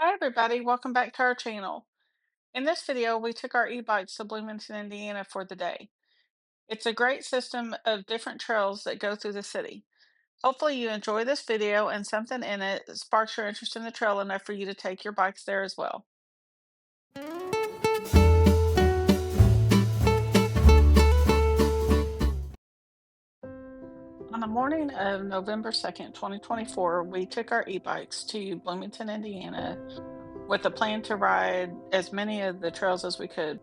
Hi everybody, welcome back to our channel. In this video, we took our e-bikes to Bloomington, Indiana for the day. It's a great system of different trails that go through the city. Hopefully you enjoy this video and something in it sparks your interest in the trail enough for you to take your bikes there as well. On the morning of November 2nd, 2024, we took our e-bikes to Bloomington, Indiana with a plan to ride as many of the trails as we could.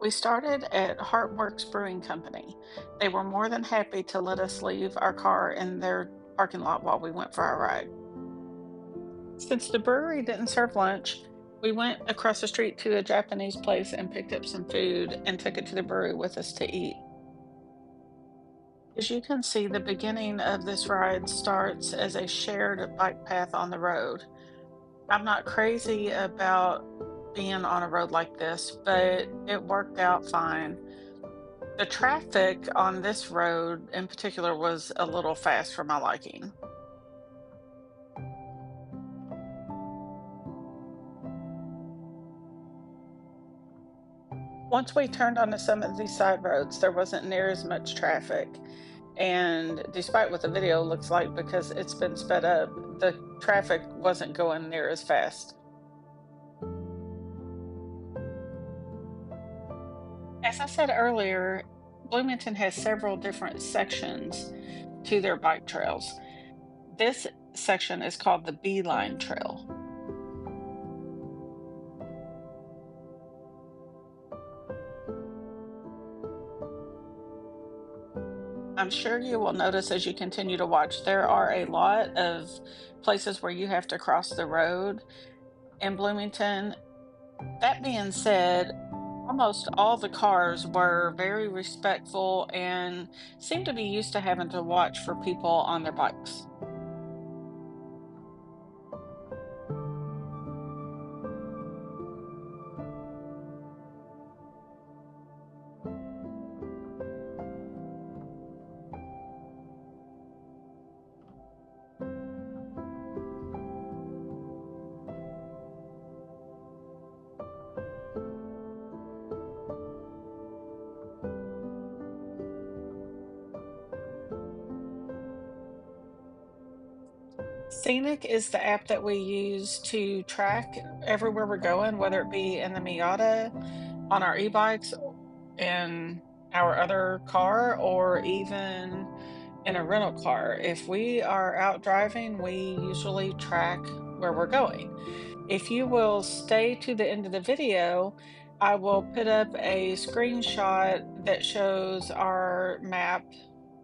We started at Heartworks Brewing Company. They were more than happy to let us leave our car in their parking lot while we went for our ride. Since the brewery didn't serve lunch, we went across the street to a Japanese place and picked up some food and took it to the brewery with us to eat. As you can see, the beginning of this ride starts as a shared bike path on the road. I'm not crazy about being on a road like this, but it worked out fine. The traffic on this road in particular was a little fast for my liking. Once we turned onto some of these side roads, there wasn't near as much traffic. And despite what the video looks like, because it's been sped up, the traffic wasn't going near as fast. As I said earlier, Bloomington has several different sections to their bike trails. This section is called the BLine Trail. I'm sure you will notice as you continue to watch, there are a lot of places where you have to cross the road in Bloomington. That being said, almost all the cars were very respectful and seemed to be used to having to watch for people on their bikes. Scenic is the app that we use to track everywhere we're going, whether it be in the Miata, on our e-bikes, in our other car, or even in a rental car. If we are out driving, we usually track where we're going. If you will stay to the end of the video, I will put up a screenshot that shows our map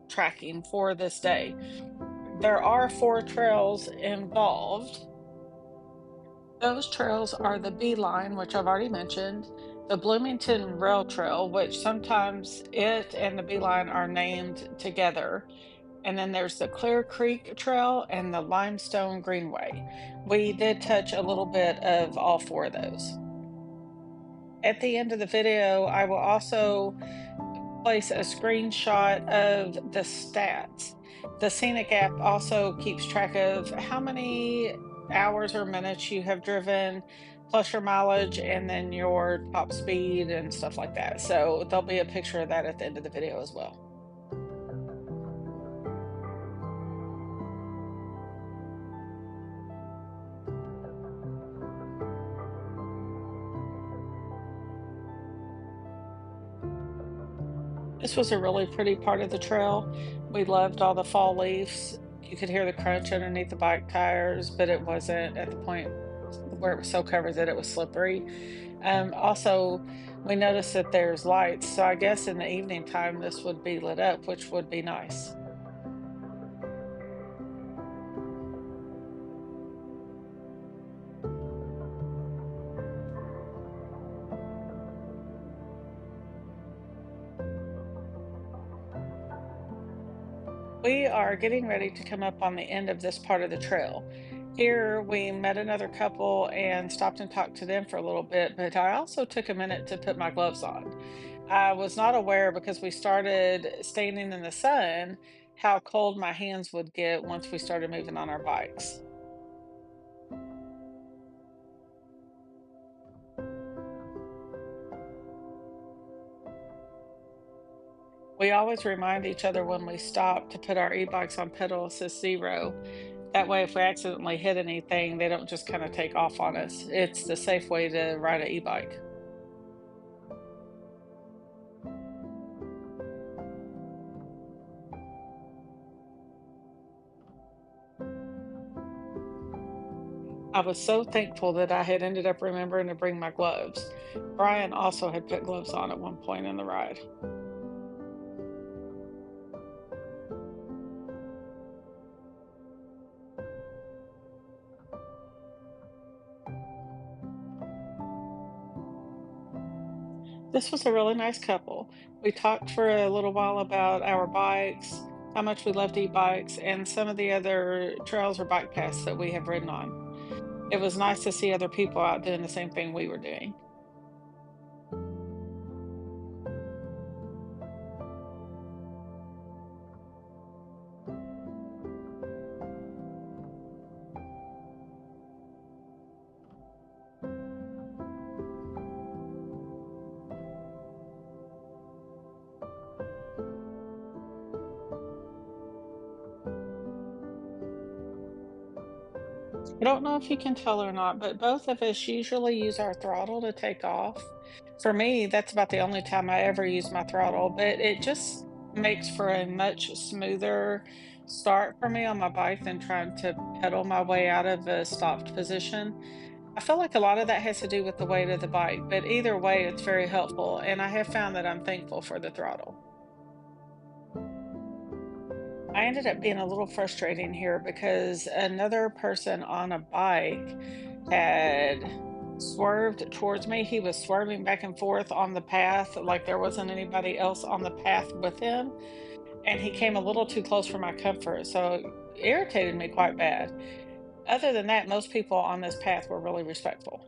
tracking for this day. There are four trails involved. Those trails are the B-Line, which I've already mentioned, the Bloomington Rail Trail, which sometimes it and the B-Line are named together. And then there's the Clear Creek Trail and the Limestone Greenway. We did touch a little bit of all four of those. At the end of the video, I will also place a screenshot of the stats. The Scenic app also keeps track of how many hours or minutes you have driven, plus your mileage, and then your top speed and stuff like that. So there'll be a picture of that at the end of the video as well. This was a really pretty part of the trail. We loved all the fall leaves. You could hear the crunch underneath the bike tires, but it wasn't at the point where it was so covered that it was slippery. Also, we noticed that there's lights, so I guess in the evening time this would be lit up, which would be nice. We are getting ready to come up on the end of this part of the trail. Here we met another couple and stopped and talked to them for a little bit, but I also took a minute to put my gloves on. I was not aware because we started standing in the sun how cold my hands would get once we started moving on our bikes. We always remind each other when we stop to put our e-bikes on pedal assist zero. That way, if we accidentally hit anything, they don't just kind of take off on us. It's the safe way to ride an e-bike. I was so thankful that I had ended up remembering to bring my gloves. Brian also had put gloves on at one point in the ride. This was a really nice couple. We talked for a little while about our bikes, how much we loved e-bikes, and some of the other trails or bike paths that we have ridden on. It was nice to see other people out doing the same thing we were doing. I don't know if you can tell or not, but both of us usually use our throttle to take off. For me, that's about the only time I ever use my throttle, but it just makes for a much smoother start for me on my bike than trying to pedal my way out of a stopped position. I feel like a lot of that has to do with the weight of the bike, but either way, it's very helpful, and I have found that I'm thankful for the throttle. I ended up being a little frustrating here because another person on a bike had swerved towards me. He was swerving back and forth on the path like there wasn't anybody else on the path with him, and he came a little too close for my comfort, so it irritated me quite bad. Other than that, most people on this path were really respectful.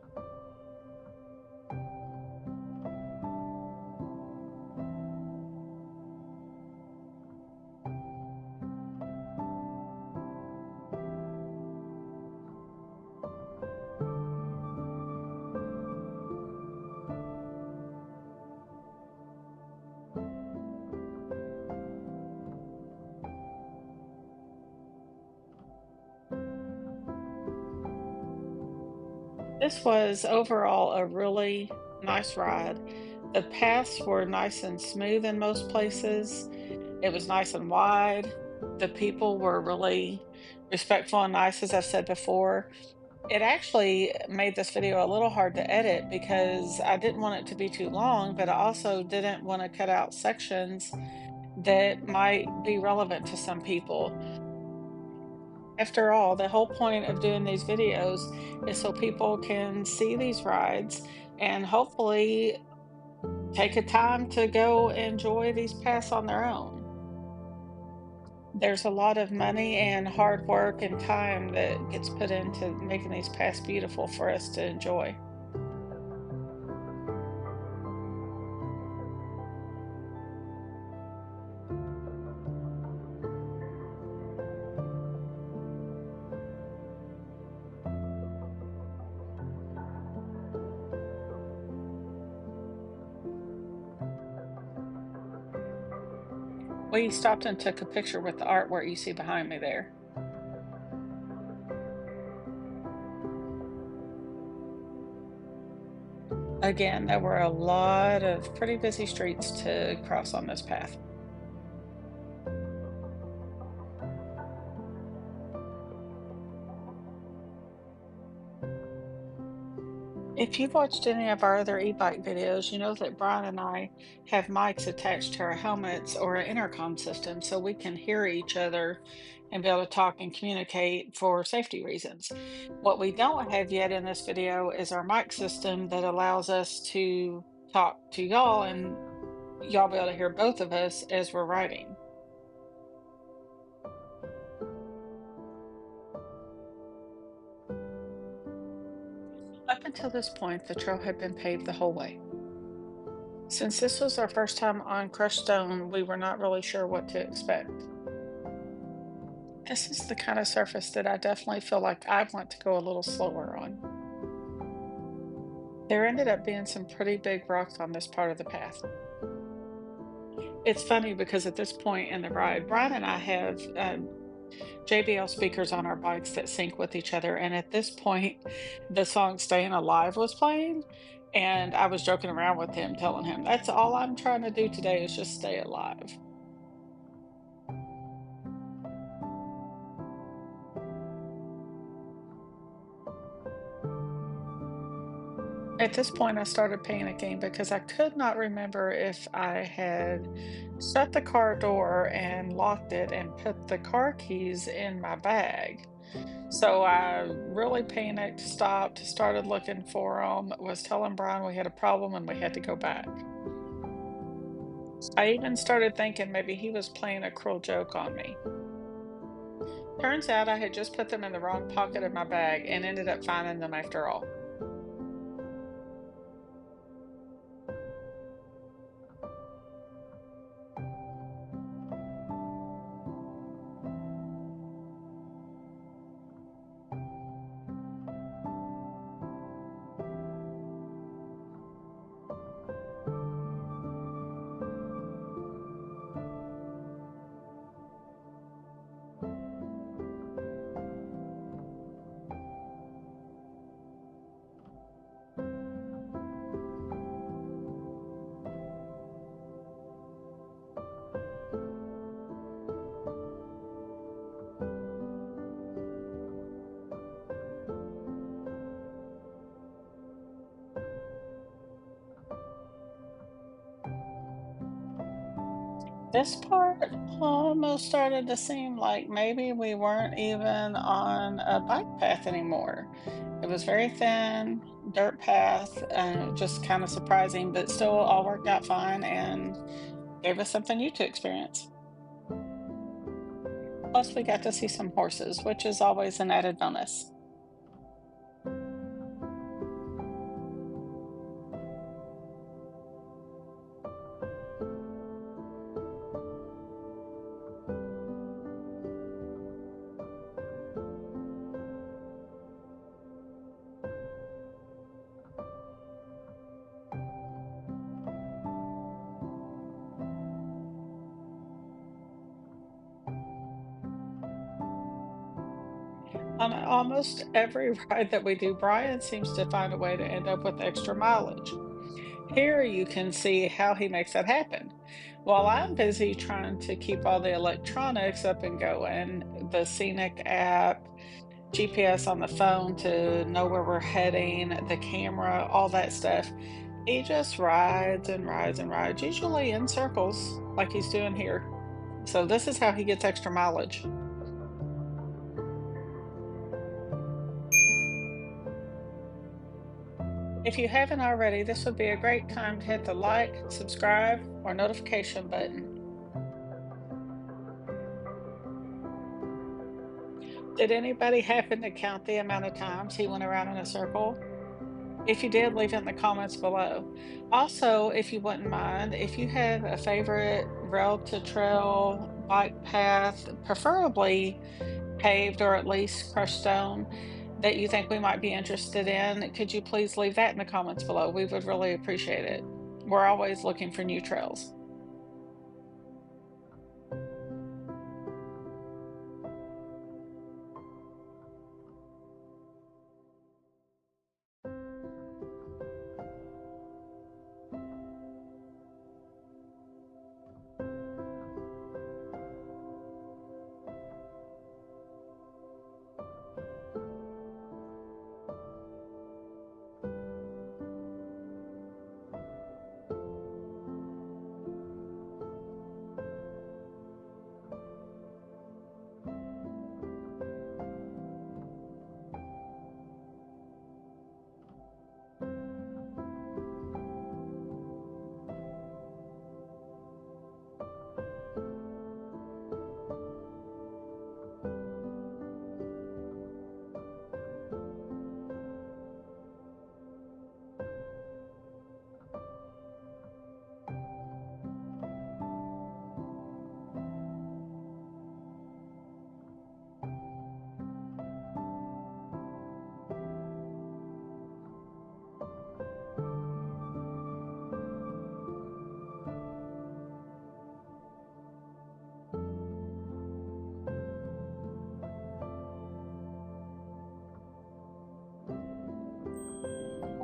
This was overall a really nice ride. The paths were nice and smooth in most places. It was nice and wide. The people were really respectful and nice, as I've said before. It actually made this video a little hard to edit because I didn't want it to be too long, but I also didn't want to cut out sections that might be relevant to some people. After all, the whole point of doing these videos is so people can see these rides and hopefully take a time to go enjoy these paths on their own. There's a lot of money and hard work and time that gets put into making these paths beautiful for us to enjoy. We stopped and took a picture with the artwork you see behind me there. Again, there were a lot of pretty busy streets to cross on this path. If you've watched any of our other e-bike videos, you know that Brian and I have mics attached to our helmets or an intercom system so we can hear each other and be able to talk and communicate for safety reasons. What we don't have yet in this video is our mic system that allows us to talk to y'all and y'all be able to hear both of us as we're riding. Up until this point, the trail had been paved the whole way. Since this was our first time on crushed stone, we were not really sure what to expect. This is the kind of surface that I definitely feel like I want to go a little slower on. There ended up being some pretty big rocks on this part of the path. It's funny because at this point in the ride, Brian and I have JBL speakers on our bikes that sync with each other. And at this point, the song Staying Alive was playing. And I was joking around with him, telling him, that's all I'm trying to do today is just stay alive. At this point, I started panicking because I could not remember if I had shut the car door and locked it and put the car keys in my bag. So I really panicked, stopped, started looking for them, was telling Brian we had a problem and we had to go back. I even started thinking maybe he was playing a cruel joke on me. Turns out I had just put them in the wrong pocket of my bag and ended up finding them after all. This part almost started to seem like maybe we weren't even on a bike path anymore. It was very thin, dirt path, just kind of surprising, but still all worked out fine and gave us something new to experience. Plus, we got to see some horses, which is always an added bonus. On almost every ride that we do, Brian seems to find a way to end up with extra mileage. Here you can see how he makes that happen. While I'm busy trying to keep all the electronics up and going, the Scenic app, GPS on the phone to know where we're heading, the camera, all that stuff, he just rides and rides and rides, usually in circles like he's doing here. So this is how he gets extra mileage. If you haven't already, this would be a great time to hit the like, subscribe, or notification button. Did anybody happen to count the amount of times he went around in a circle? If you did, leave it in the comments below. Also, if you wouldn't mind, if you have a favorite rail to trail bike path, preferably paved or at least crushed stone, that you think we might be interested in, could you please leave that in the comments below? We would really appreciate it. We're always looking for new trails.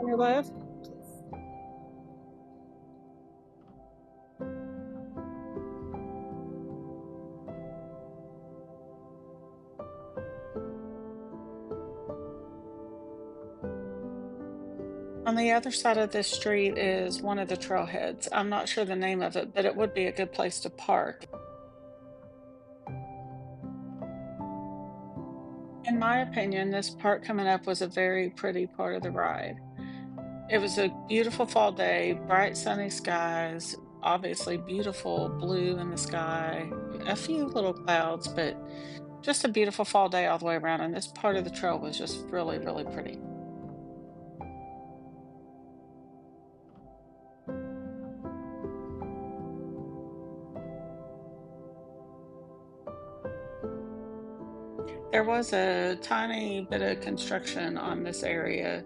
on your left. On the other side of this street is one of the trailheads. I'm not sure the name of it, but it would be a good place to park. In my opinion, this part coming up was a very pretty part of the ride. It was a beautiful fall day, bright sunny skies, obviously beautiful blue in the sky, a few little clouds, but just a beautiful fall day all the way around. And this part of the trail was just really, really pretty. There was a tiny bit of construction on this area.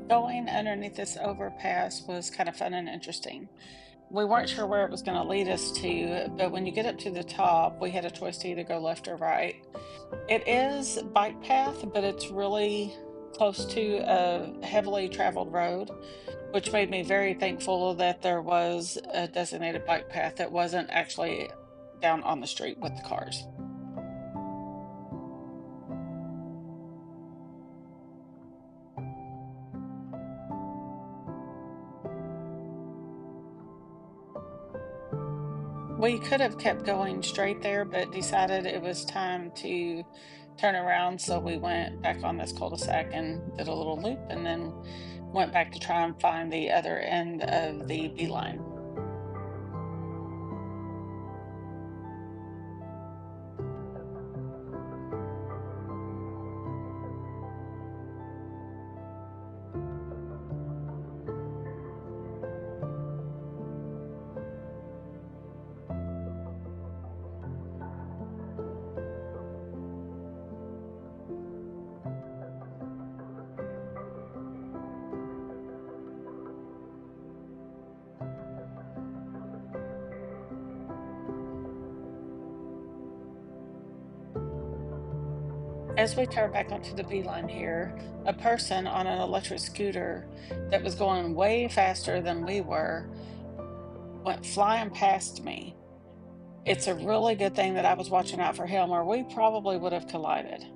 Going underneath this overpass was kind of fun and interesting. We weren't sure where it was going to lead us to, but when you get up to the top, we had a choice to either go left or right. It is bike path, but it's really close to a heavily traveled road, which made me very thankful that there was a designated bike path that wasn't actually down on the street with the cars. We could have kept going straight there, but decided it was time to turn around. So we went back on this cul-de-sac and did a little loop and then went back to try and find the other end of the beeline. As we turn back onto the beeline here, a person on an electric scooter that was going way faster than we were went flying past me. It's a really good thing that I was watching out for him, or we probably would have collided.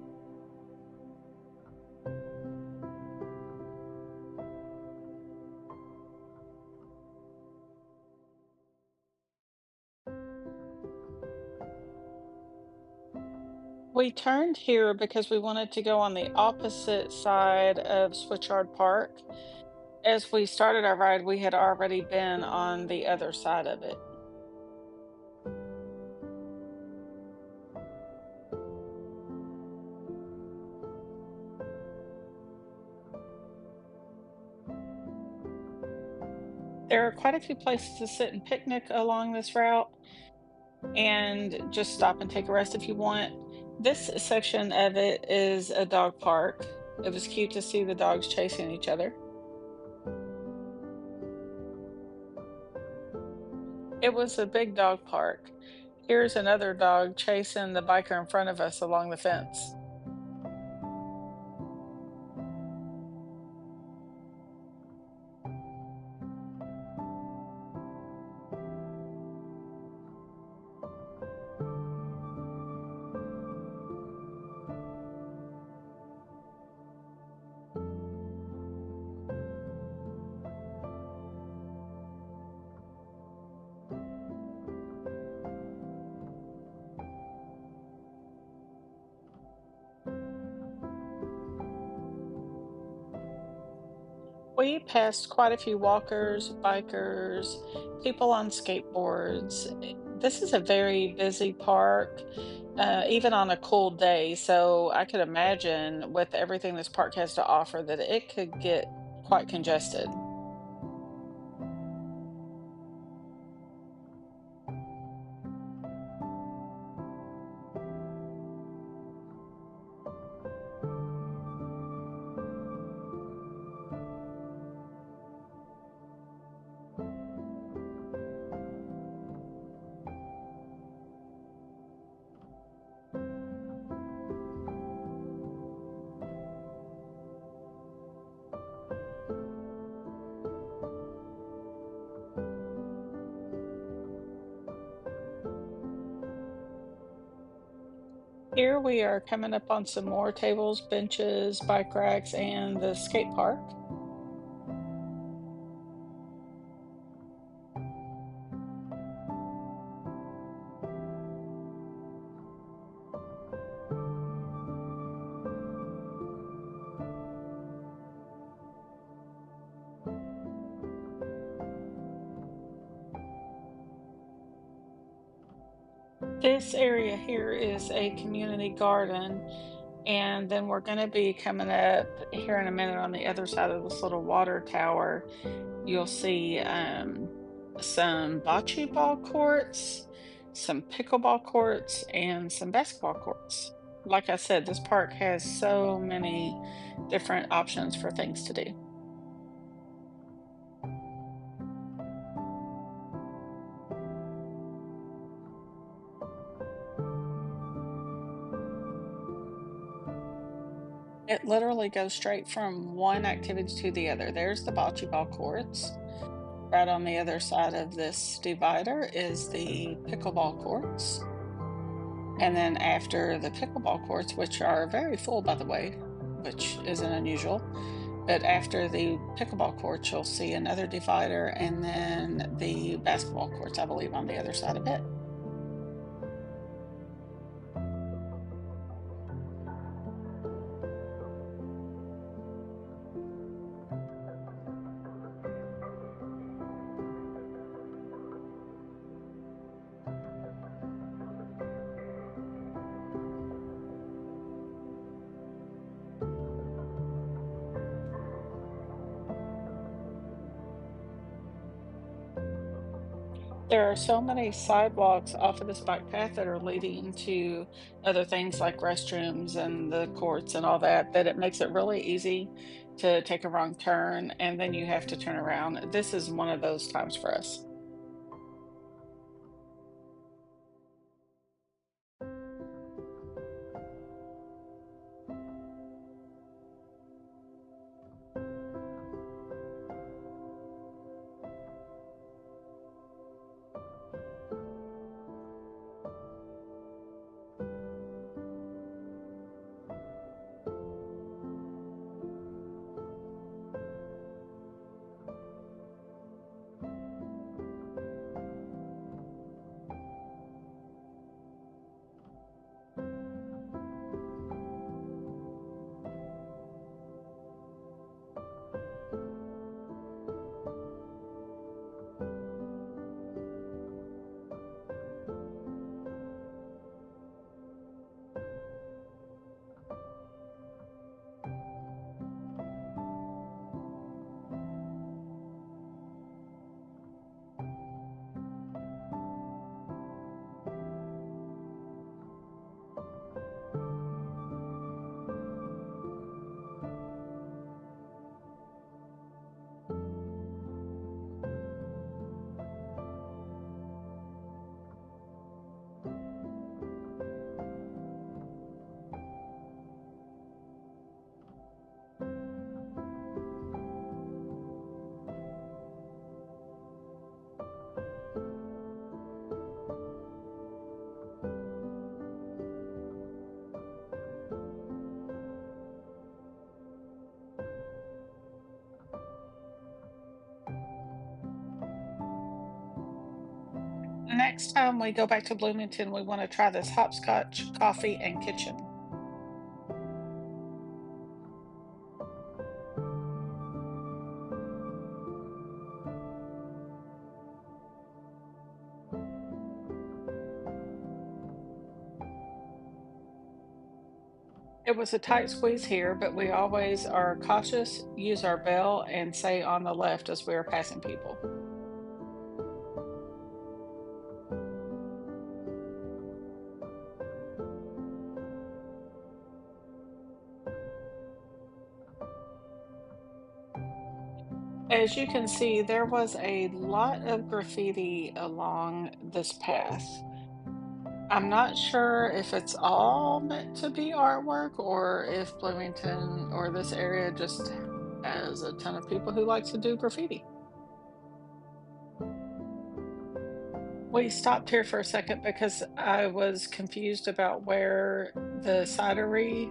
We turned here because we wanted to go on the opposite side of Switchyard Park. As we started our ride, we had already been on the other side of it. There are quite a few places to sit and picnic along this route and just stop and take a rest if you want. This section of it is a dog park. It was cute to see the dogs chasing each other. It was a big dog park. Here's another dog chasing the biker in front of us along the fence. We passed quite a few walkers, bikers, people on skateboards. This is a very busy park, even on a cool day. So I could imagine with everything this park has to offer that it could get quite congested. Here we are coming up on some more tables, benches, bike racks, and the skate park. This area here is a community garden, and then we're going to be coming up here in a minute on the other side of this little water tower. You'll see some bocce ball courts, some pickleball courts, and some basketball courts. Like I said, this park has so many different options for things to do. It literally goes straight from one activity to the other. There's the bocce ball courts. Right on the other side of this divider is the pickleball courts. And then after the pickleball courts, which are very full, by the way, which isn't unusual, but after the pickleball courts, you'll see another divider and then the basketball courts, I believe, on the other side of it. There are so many sidewalks off of this bike path that are leading to other things like restrooms and the courts and all that, that it makes it really easy to take a wrong turn and then you have to turn around. This is one of those times for us. Next time we go back to Bloomington, we want to try this hopscotch coffee and kitchen. It was a tight squeeze here, but we always are cautious, use our bell, and say on the left as we are passing people. As you can see, there was a lot of graffiti along this path. I'm not sure if it's all meant to be artwork or if Bloomington or this area just has a ton of people who like to do graffiti. We stopped here for a second because I was confused about where the cidery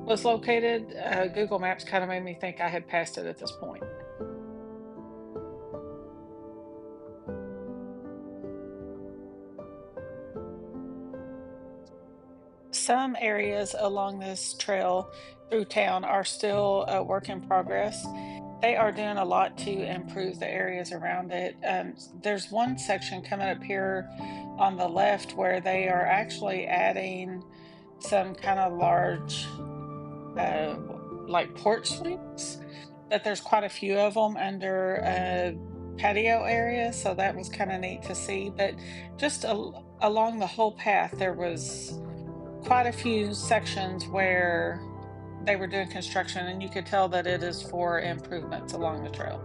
was located. Google Maps kind of made me think I had passed it at this point. Some areas along this trail through town are still a work in progress. They are doing a lot to improve the areas around it. There's one section coming up here on the left where they are actually adding some kind of large, like porch swings. That there's quite a few of them under a patio area, so that was kind of neat to see. But just along the whole path, there was quite a few sections where they were doing construction, and you could tell that it is for improvements along the trail.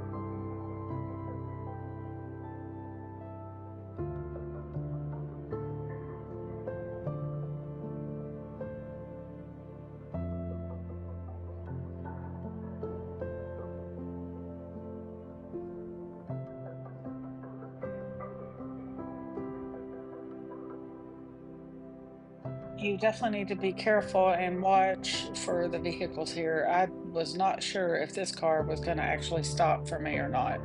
You definitely need to be careful and watch for the vehicles here. I was not sure if this car was going to actually stop for me or not.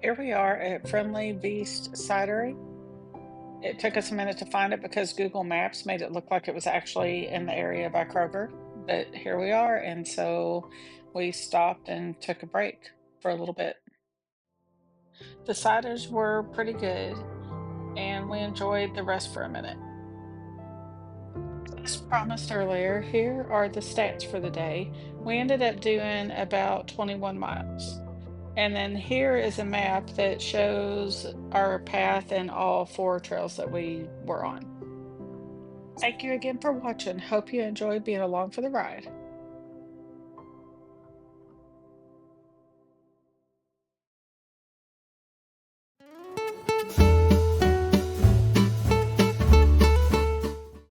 Here we are at Friendly Beast Cidery. It took us a minute to find it because Google Maps made it look like it was actually in the area by Kroger, but here we are. And so we stopped and took a break for a little bit. The ciders were pretty good, and we enjoyed the rest for a minute. As promised earlier, here are the stats for the day. We ended up doing about 21 miles. And then here is a map that shows our path and all four trails that we were on. Thank you again for watching. Hope you enjoyed being along for the ride.